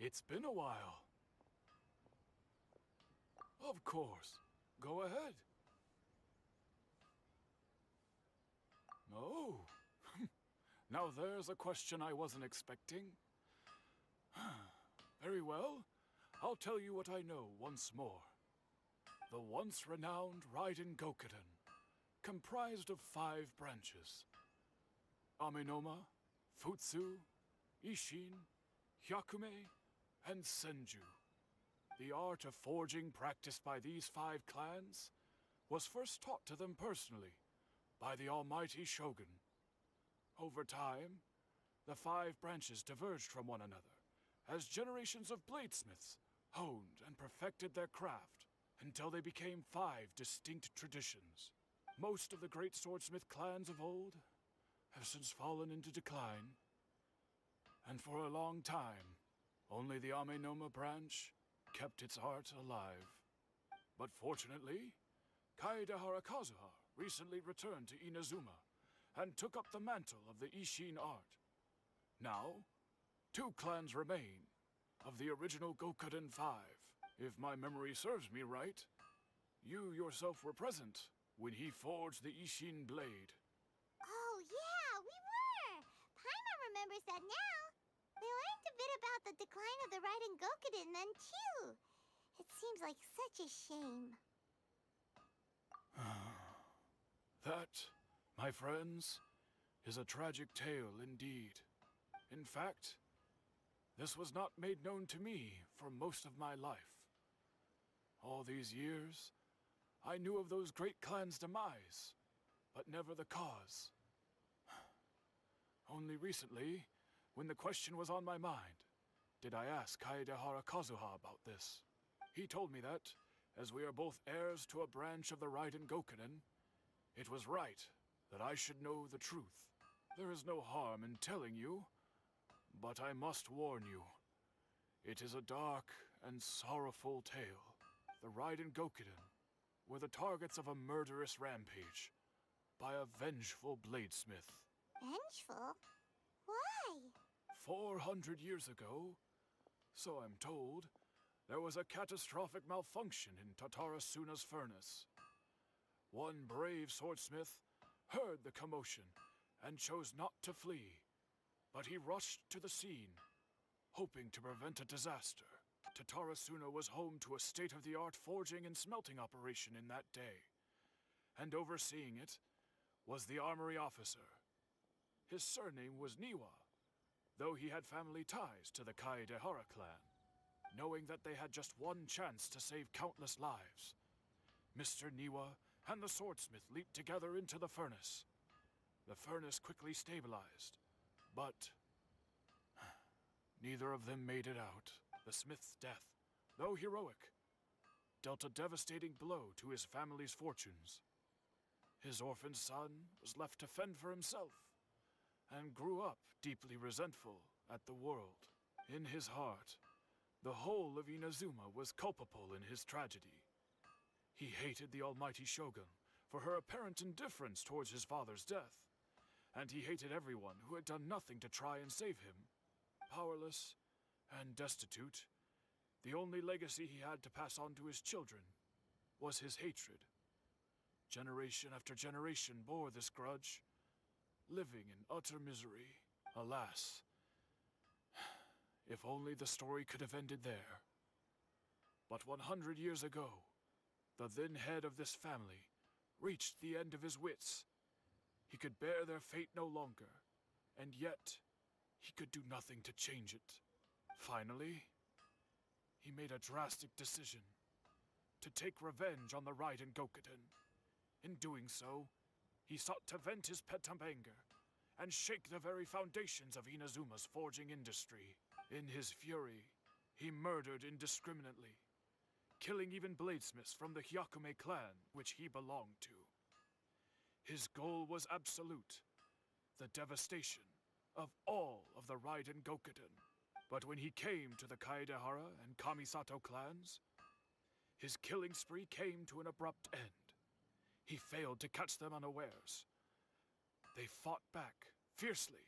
It's been a while. Of course. Go ahead. Oh. Now there's a question I wasn't expecting. Very well. I'll tell you what I know once more. The once renowned Raiden Gokuden, comprised of 5 branches. Amenoma, Futsu, Ishin, Hyakume, and Senju. The art of forging practiced by these 5 clans was first taught to them personally by the almighty Shogun. Over time, the 5 branches diverged from one another as generations of bladesmiths honed and perfected their craft until they became 5 distinct traditions. Most of the great swordsmith clans of old have since fallen into decline, and for a long time, only the Amenoma branch kept its art alive. But fortunately, Kaedehara Kazuha recently returned to Inazuma and took up the mantle of the Ishin art. Now, 2 clans remain of the original Gokuden 5. If my memory serves me right, you yourself were present when he forged the Ishin blade. Oh, yeah, we were! Paimon remembers that now. We learned a bit about the decline of the Raiden Gokuden then, too. It seems like such a shame. That, my friends, is a tragic tale indeed. In fact, this was not made known to me for most of my life. All these years, I knew of those great clans' demise, but never the cause. Only recently, when the question was on my mind, did I ask Kaedehara Kazuha about this. He told me that, as we are both heirs to a branch of the Raiden Gokuden, it was right that I should know the truth. There is no harm in telling you, but I must warn you. It is a dark and sorrowful tale. The Raiden Gokuden were the targets of a murderous rampage by a vengeful bladesmith. Vengeful? Why? 400 years ago, so I'm told, there was a catastrophic malfunction in Tatarasuna's furnace. One brave swordsmith heard the commotion and chose not to flee, but he rushed to the scene, hoping to prevent a disaster. Tatarasuna was home to a state-of-the-art forging and smelting operation in that day, and overseeing it was the armory officer. His surname was Niwa, though he had family ties to the Kaedehara clan. Knowing that they had just one chance to save countless lives, Mr. Niwa and the swordsmith leaped together into the furnace. The furnace quickly stabilized, but neither of them made it out. The smith's death, though heroic, dealt a devastating blow to his family's fortunes. His orphaned son was left to fend for himself, and grew up deeply resentful at the world. In his heart, the whole of Inazuma was culpable in his tragedy. He hated the almighty Shogun for her apparent indifference towards his father's death, and he hated everyone who had done nothing to try and save him. Powerless and destitute, the only legacy he had to pass on to his children was his hatred. Generation after generation bore this grudge, living in utter misery. Alas, if only the story could have ended there. But 100 years ago, the then head of this family reached the end of his wits. He could bear their fate no longer, and yet he could do nothing to change it. Finally, he made a drastic decision to take revenge on the Raiden Gokuden. In doing so, he sought to vent his pent-up anger and shake the very foundations of Inazuma's forging industry. In his fury, he murdered indiscriminately, killing even bladesmiths from the Hyakume clan which he belonged to. His goal was absolute, the devastation of all of the Raiden Gokuden. But when he came to the Kaedehara and Kamisato clans, his killing spree came to an abrupt end. He failed to catch them unawares. They fought back, fiercely,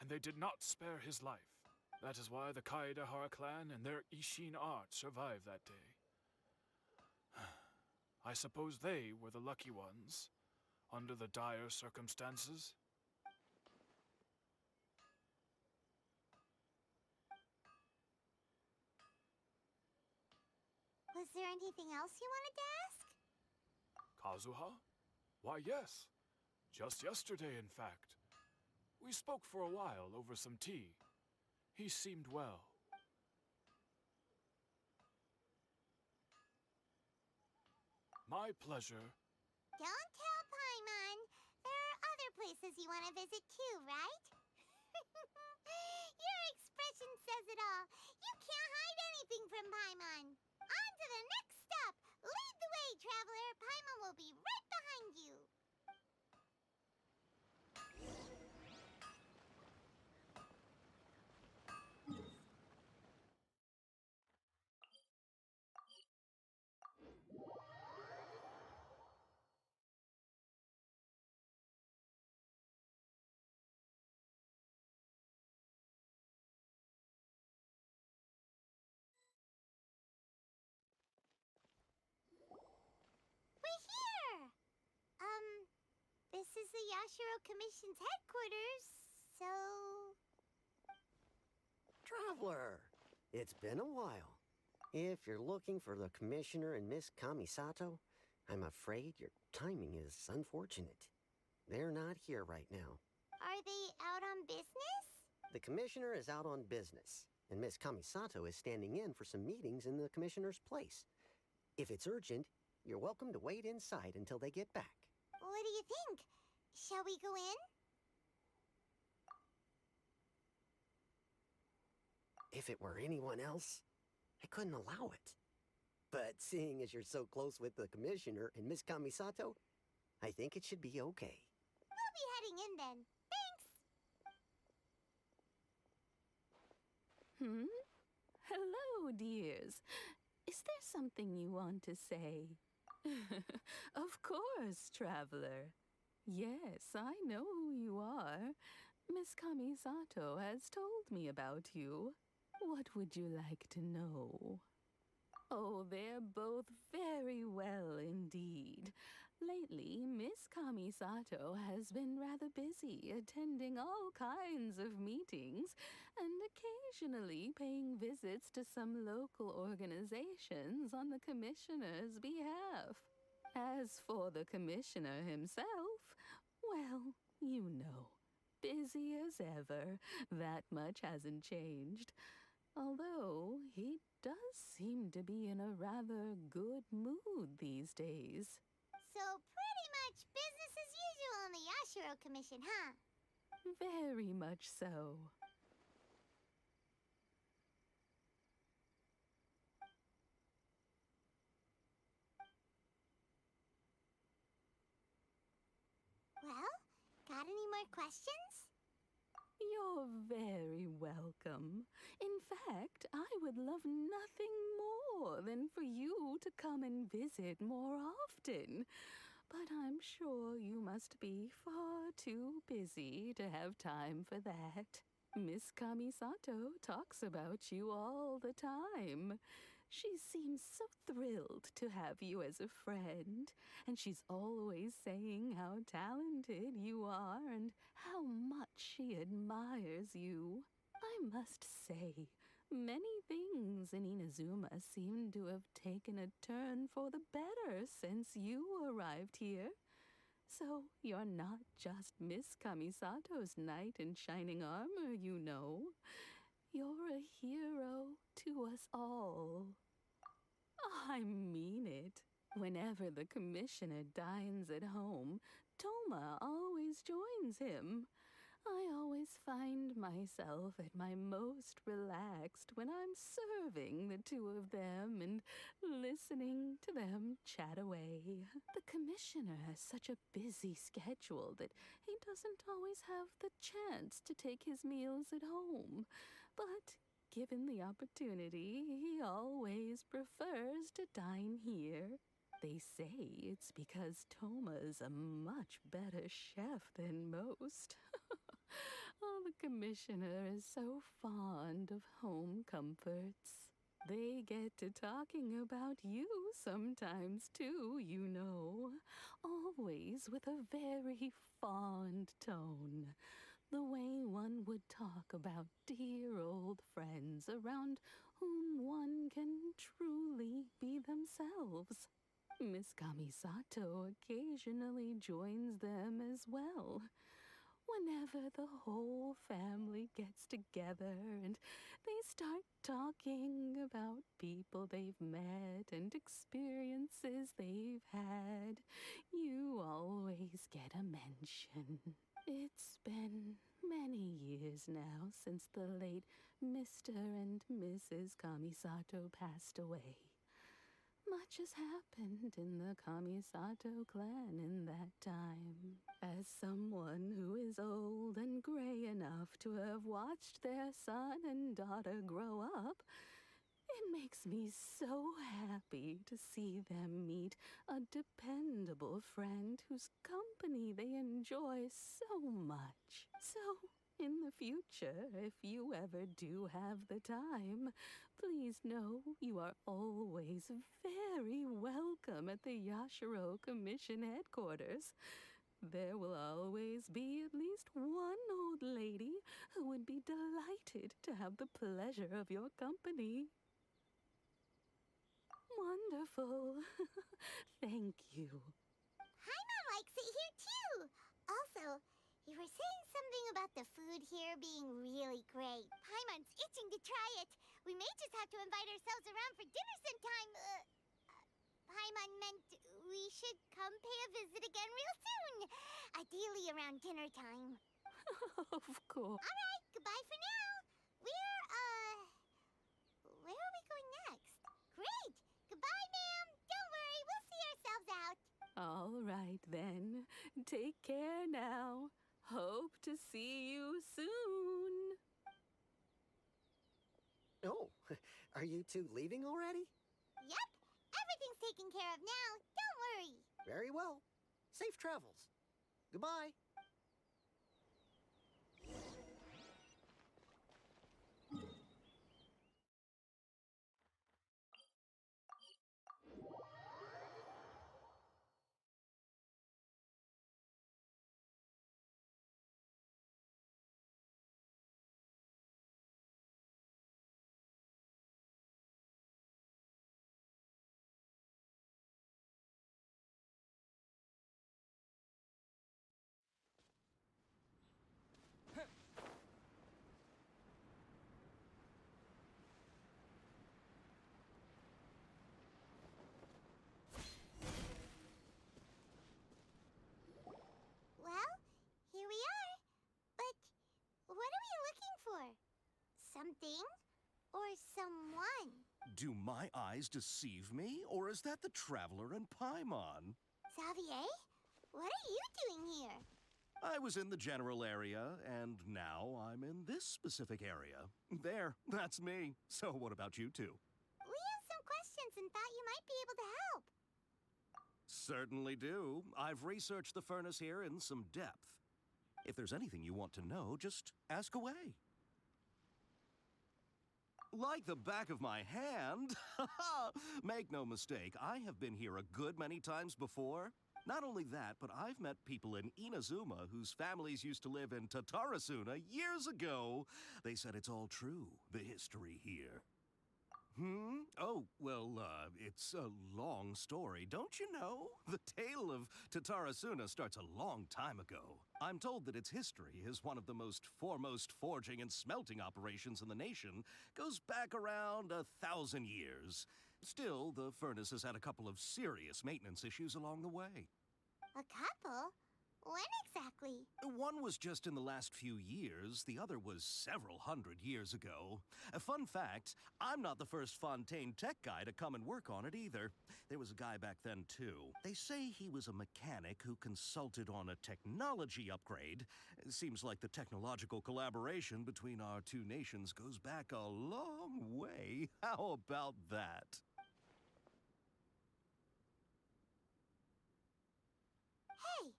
and they did not spare his life. That is why the Kaedahara clan and their Ishin art survived that day. I suppose they were the lucky ones, under the dire circumstances. Was there anything else you wanted to ask? Kazuha? Why, yes. Just yesterday, in fact. We spoke for a while over some tea. He seemed well. My pleasure. Don't tell Paimon. There are other places you want to visit too, right? Your expression says it all. You can't hide anything from Paimon. On to the next stop. Lead the way, traveler. Paimon will be right behind you. We're here! This is the Yashiro Commission's headquarters, so... Traveler, it's been a while. If you're looking for the Commissioner and Miss Kamisato, I'm afraid your timing is unfortunate. They're not here right now. Are they out on business? The Commissioner is out on business, and Miss Kamisato is standing in for some meetings in the Commissioner's place. If it's urgent, you're welcome to wait inside until they get back. What do you think? Shall we go in? If it were anyone else, I couldn't allow it. But seeing as you're so close with the Commissioner and Miss Kamisato, I think it should be okay. We'll be heading in then. Thanks! Hello, dears. Is there something you want to say? Of course, traveler. Yes, I know who you are. Miss Kamisato has told me about you. What would you like to know? Oh, they're both very well indeed. Lately, Miss Kamisato has been rather busy attending all kinds of meetings and occasionally paying visits to some local organizations on the Commissioner's behalf. As for the Commissioner himself, well, you know, busy as ever. That much hasn't changed. Although he does seem to be in a rather good mood these days. So pretty much business as usual in the Yashiro Commission, huh? Very much so. Well, got any more questions? You're very welcome. In fact, I would love nothing more than for you to come and visit more often. But I'm sure you must be far too busy to have time for that. Miss Kamisato talks about you all the time. She seems so thrilled to have you as a friend, and she's always saying how talented you are and how much she admires you. I must say, many things in Inazuma seem to have taken a turn for the better since you arrived here. So you're not just Miss Kamisato's knight in shining armor, you know. You're a hero to us all. I mean it. Whenever the Commissioner dines at home, Toma always joins him. I always find myself at my most relaxed when I'm serving the two of them and listening to them chat away. The Commissioner has such a busy schedule that he doesn't always have the chance to take his meals at home. But given the opportunity, he always prefers to dine here. They say it's because Toma's a much better chef than most. The commissioner is so fond of home comforts. They get to talking about you sometimes, too, you know. Always with a very fond tone. The way one would talk about dear old friends around whom one can truly be themselves. Miss Kamisato occasionally joins them as well. Whenever the whole family gets together and they start talking about people they've met and experiences they've had, you always get a mention. It's been many years now since the late Mr. and Mrs. Kamisato passed away. Much has happened in the Kamisato clan in that time. As someone who is old and gray enough to have watched their son and daughter grow up, it makes me so happy to see them meet a dependable friend whose company they enjoy so much. So, in the future, if you ever do have the time, please know you are always very welcome at the Yashiro Commission headquarters. There will always be at least one old lady who would be delighted to have the pleasure of your company. Wonderful. Thank you. Paimon likes it here too. Also, you were saying something about the food here being really great. Paimon's itching to try it. We may just have to invite ourselves around for dinner sometime. Paimon meant we should come pay a visit again real soon. Ideally around dinner time. Of course. All right, goodbye for now. Where are we going next? Great. Goodbye, ma'am. Don't worry, we'll see ourselves out. All right, then. Take care now. Hope to see you soon. Oh, are you two leaving already? Yep, everything's taken care of now. Don't worry. Very well. Safe travels. Goodbye. Well, here we are. But what are we looking for? Something or someone? Do my eyes deceive me, or is that the traveler in Paimon? Xavier, what are you doing here? I was in the general area, and now I'm in this specific area. There, that's me. So what about you two? We have some questions and thought you might be able to help. Certainly do. I've researched the furnace here in some depth. If there's anything you want to know, just ask away. Like the back of my hand. Make no mistake, I have been here a good many times before. Not only that, but I've met people in Inazuma whose families used to live in Tatarasuna years ago. They said it's all true, the history here. Oh, well, it's a long story, don't you know? The tale of Tatarasuna starts a long time ago. I'm told that its history is one of the most foremost forging and smelting operations in the nation, goes back around 1,000 years. Still, the furnace has had a couple of serious maintenance issues along the way. A couple? When exactly? One was just in the last few years, the other was several hundred years ago. A fun fact, I'm not the first Fontaine tech guy to come and work on it either. There was a guy back then too. They say he was a mechanic who consulted on a technology upgrade. It seems like the technological collaboration between our two nations goes back a long way. How about that? Hey,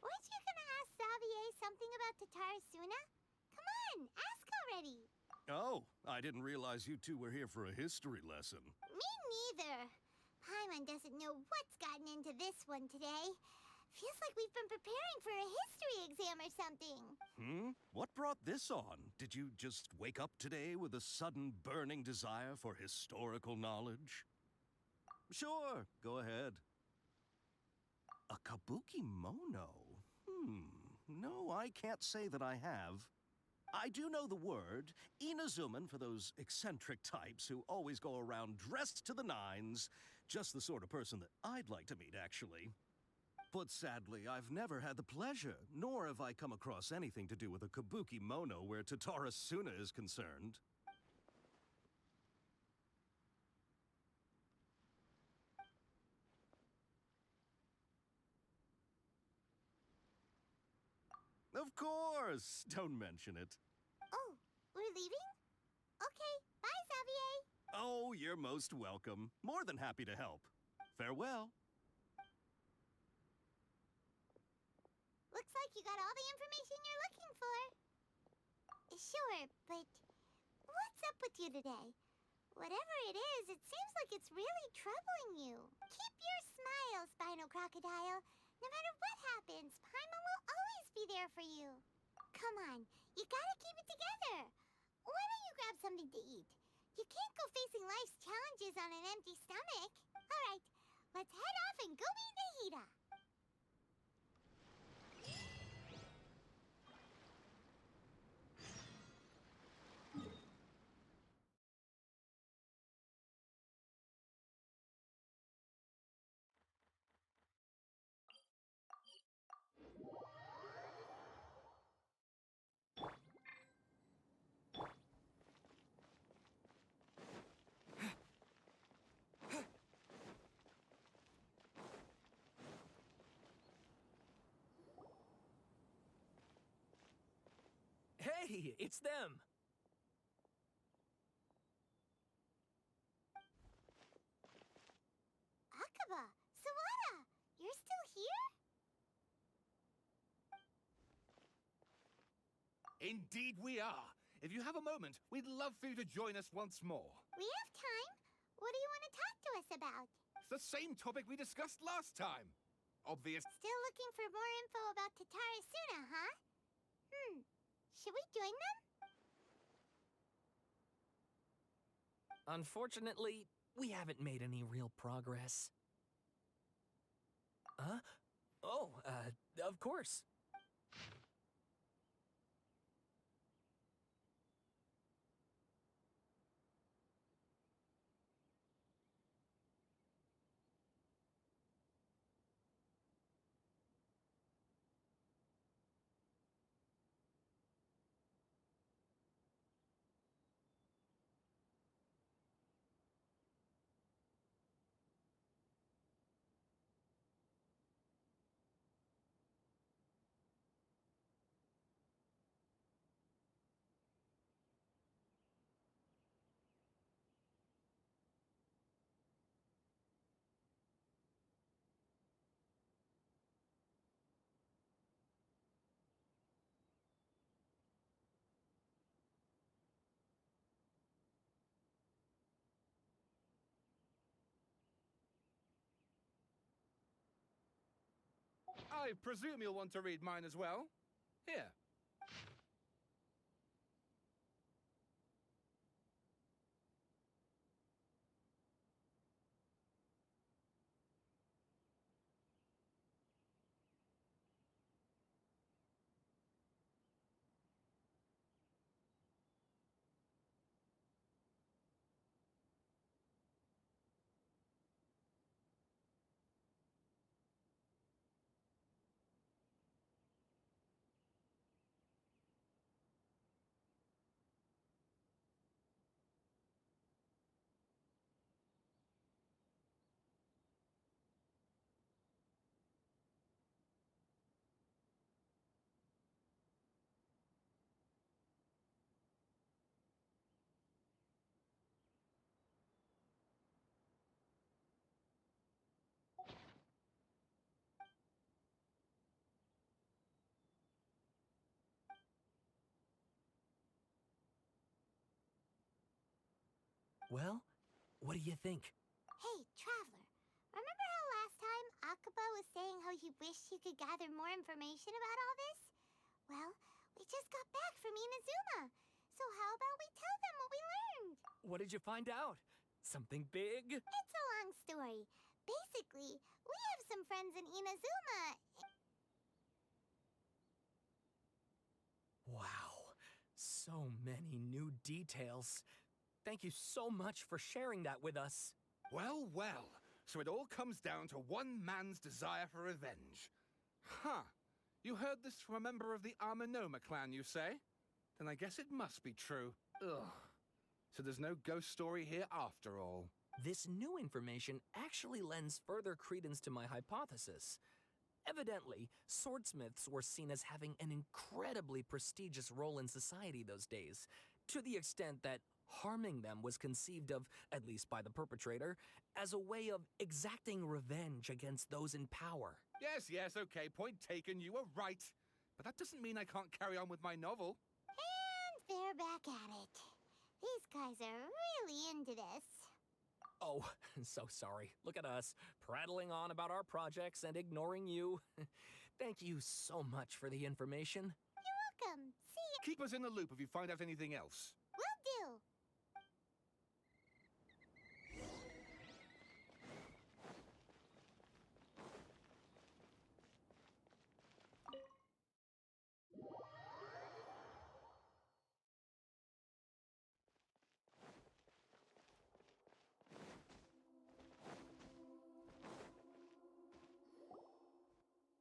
weren't you gonna ask Xavier something about Tatarasuna? Come on, ask already. Oh, I didn't realize you two were here for a history lesson. Me neither. Paimon doesn't know what's gotten into this one today. Feels like we've been preparing for a history exam or something. What brought this on? Did you just wake up today with a sudden burning desire for historical knowledge? Sure, go ahead. A Kabukimono? No, I can't say that I have. I do know the word, Inazuman for those eccentric types who always go around dressed to the nines. Just the sort of person that I'd like to meet, actually. But sadly, I've never had the pleasure, nor have I come across anything to do with a Kabukimono where Tatara Suna is concerned. Of course! Don't mention it. Oh, we're leaving? Okay, bye, Xavier. Oh, you're most welcome. More than happy to help. Farewell. Looks like you got all the information you're looking for. Sure, but what's up with you today? Whatever it is, it seems like it's really troubling you. Keep your smile, Spinal Crocodile. No matter what happens, Paimon will always be there for you. Come on, you gotta keep it together. Why don't you grab something to eat? You can't go facing life's challenges on an empty stomach. All right, let's head off and go meet Nahida. Hey, it's them! Akaba, Sawada, you're still here? Indeed we are. If you have a moment, we'd love for you to join us once more. We have time. What do you want to talk to us about? It's the same topic we discussed last time. Obvious. Still looking for more info about Tatara Suna, huh? Should we join them? Unfortunately, we haven't made any real progress. Huh? Oh, of course. I presume you'll want to read mine as well. Here. Well, what do you think? Hey, Traveler. Remember how last time Akaba was saying how he wished he could gather more information about all this? Well, we just got back from Inazuma. So how about we tell them what we learned? What did you find out? Something big? It's a long story. Basically, we have some friends in Inazuma. Wow, so many new details. Thank you so much for sharing that with us. Well, well. So it all comes down to one man's desire for revenge. Huh. You heard this from a member of the Amanoma clan, you say? Then I guess it must be true. Ugh. So there's no ghost story here after all. This new information actually lends further credence to my hypothesis. Evidently, swordsmiths were seen as having an incredibly prestigious role in society those days, to the extent that harming them was conceived of, at least by the perpetrator, as a way of exacting revenge against those in power. Yes, okay, point taken, you were right. But that doesn't mean I can't carry on with my novel. And they're back at it. These guys are really into this. Oh, so sorry. Look at us, prattling on about our projects and ignoring you. Thank you so much for the information. You're welcome. See ya. Keep us in the loop if you find out anything else. Will do.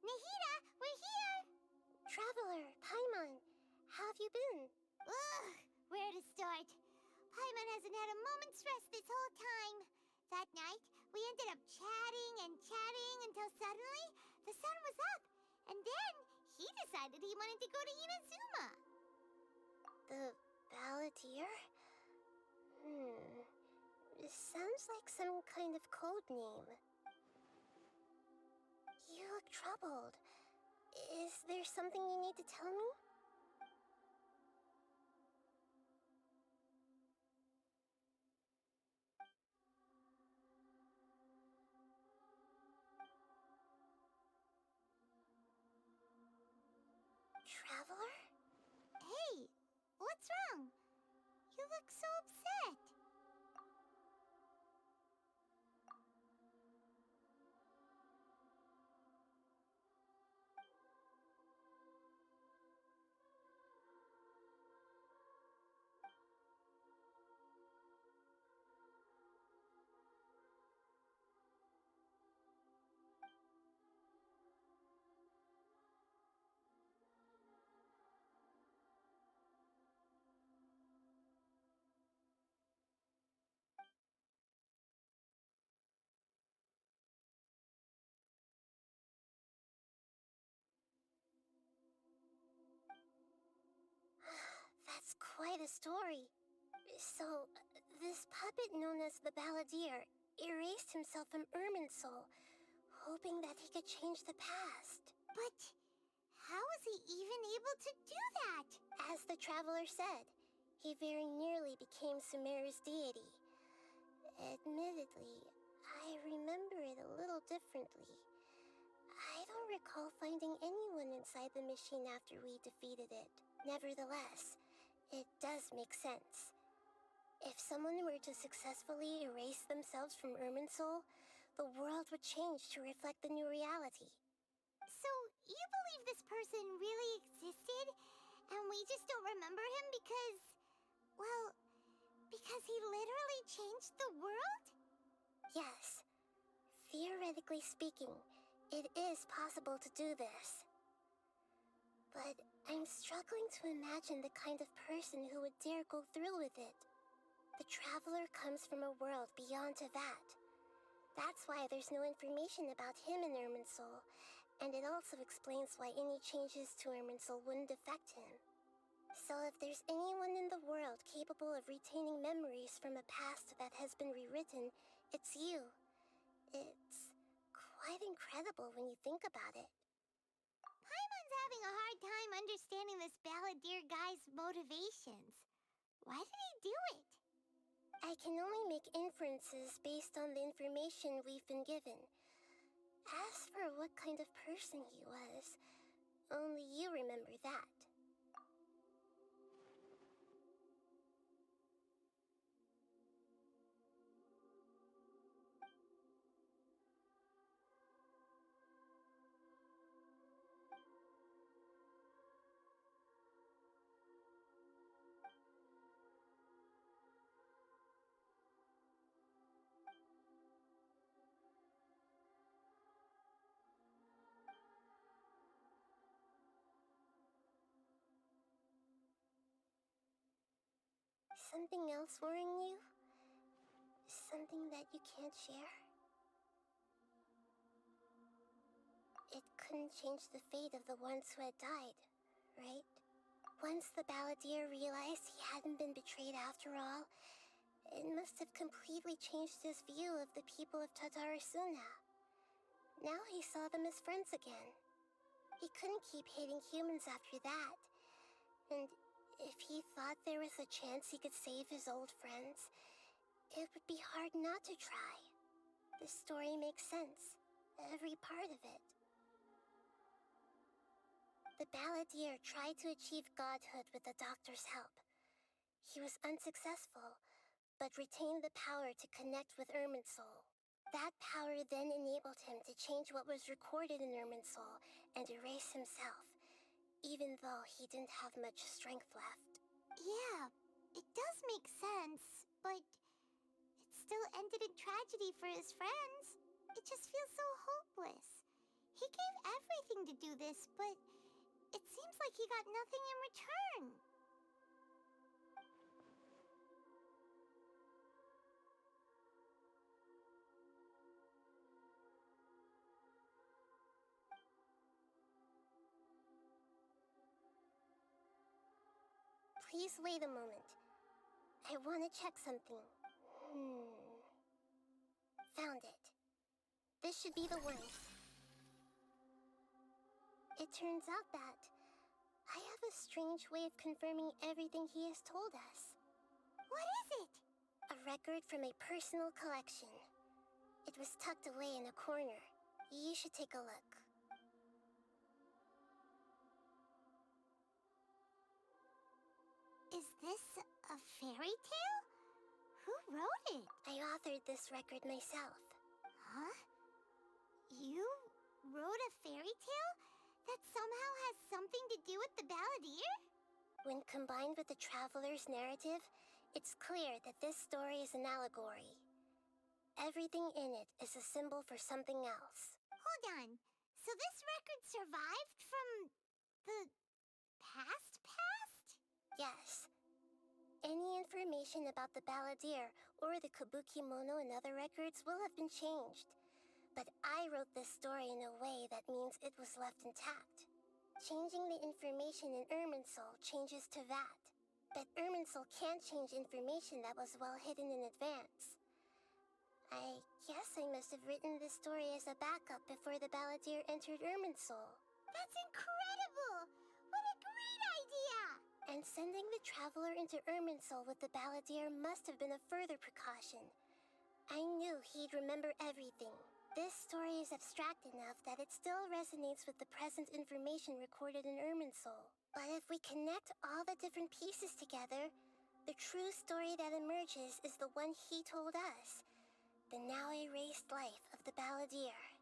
Nahida, we're here! Traveler, Paimon, how have you been? Ugh, where to start? Paimon hasn't had a moment's rest this whole time. That night, we ended up chatting and chatting until suddenly the sun was up. And then he decided he wanted to go to Inazuma. The Balladeer? This sounds like some kind of code name. You look troubled. Is there something you need to tell me? Traveler? Hey, what's wrong? You look so upset. That's quite a story. So, this puppet known as the Balladeer erased himself from Irminsul, hoping that he could change the past. But how was he even able to do that? As the Traveler said, he very nearly became Sumeru's deity. Admittedly, I remember it a little differently. I don't recall finding anyone inside the machine after we defeated it. Nevertheless, it does make sense. If someone were to successfully erase themselves from Irminsul, the world would change to reflect the new reality. So, you believe this person really existed, and we just don't remember him because, well, because he literally changed the world? Yes. Theoretically speaking, it is possible to do this. But I'm struggling to imagine the kind of person who would dare go through with it. The Traveler comes from a world beyond Tavat. That's why there's no information about him in Irminsul, and it also explains why any changes to Irminsul wouldn't affect him. So if there's anyone in the world capable of retaining memories from a past that has been rewritten, it's you. It's quite incredible when you think about it. Paimon's having a hard time understanding this Balladeer guy's motivations. Why did he do it? I can only make inferences based on the information we've been given. As for what kind of person he was, only you remember that. Something else worrying you? Something that you can't share? It couldn't change the fate of the ones who had died, right? Once the Balladeer realized he hadn't been betrayed after all, it must have completely changed his view of the people of Tatarasuna. Now he saw them as friends again. He couldn't keep hating humans after that. And if he thought there was a chance he could save his old friends, it would be hard not to try. The story makes sense, every part of it. The Balladeer tried to achieve godhood with the doctor's help. He was unsuccessful, but retained the power to connect with Irminsul. That power then enabled him to change what was recorded in Irminsul and erase himself, even though he didn't have much strength left. Yeah, it does make sense, but it still ended in tragedy for his friends. It just feels so hopeless. He gave everything to do this, but it seems like he got nothing in return. Please wait a moment. I want to check something. Found it. This should be the one. It turns out that I have a strange way of confirming everything he has told us. What is it? A record from a personal collection. It was tucked away in a corner. You should take a look. Is this a fairy tale? Who wrote it? I authored this record myself. Huh? You wrote a fairy tale that somehow has something to do with the Balladeer? When combined with the Traveler's narrative, it's clear that this story is an allegory. Everything in it is a symbol for something else. Hold on. So this record survived from the past? Yes. Any information about the Balladeer or the Kabukimono and other records will have been changed. But I wrote this story in a way that means it was left intact. Changing the information in Irminsul changes to that. But Irminsul can't change information that was well hidden in advance. I guess I must have written this story as a backup before the Balladeer entered Irminsul. That's incredible! What a great idea! And sending the Traveler into Irminsul with the Balladeer must have been a further precaution. I knew he'd remember everything. This story is abstract enough that it still resonates with the present information recorded in Irminsul. But if we connect all the different pieces together, the true story that emerges is the one he told us. The now erased life of the Balladeer.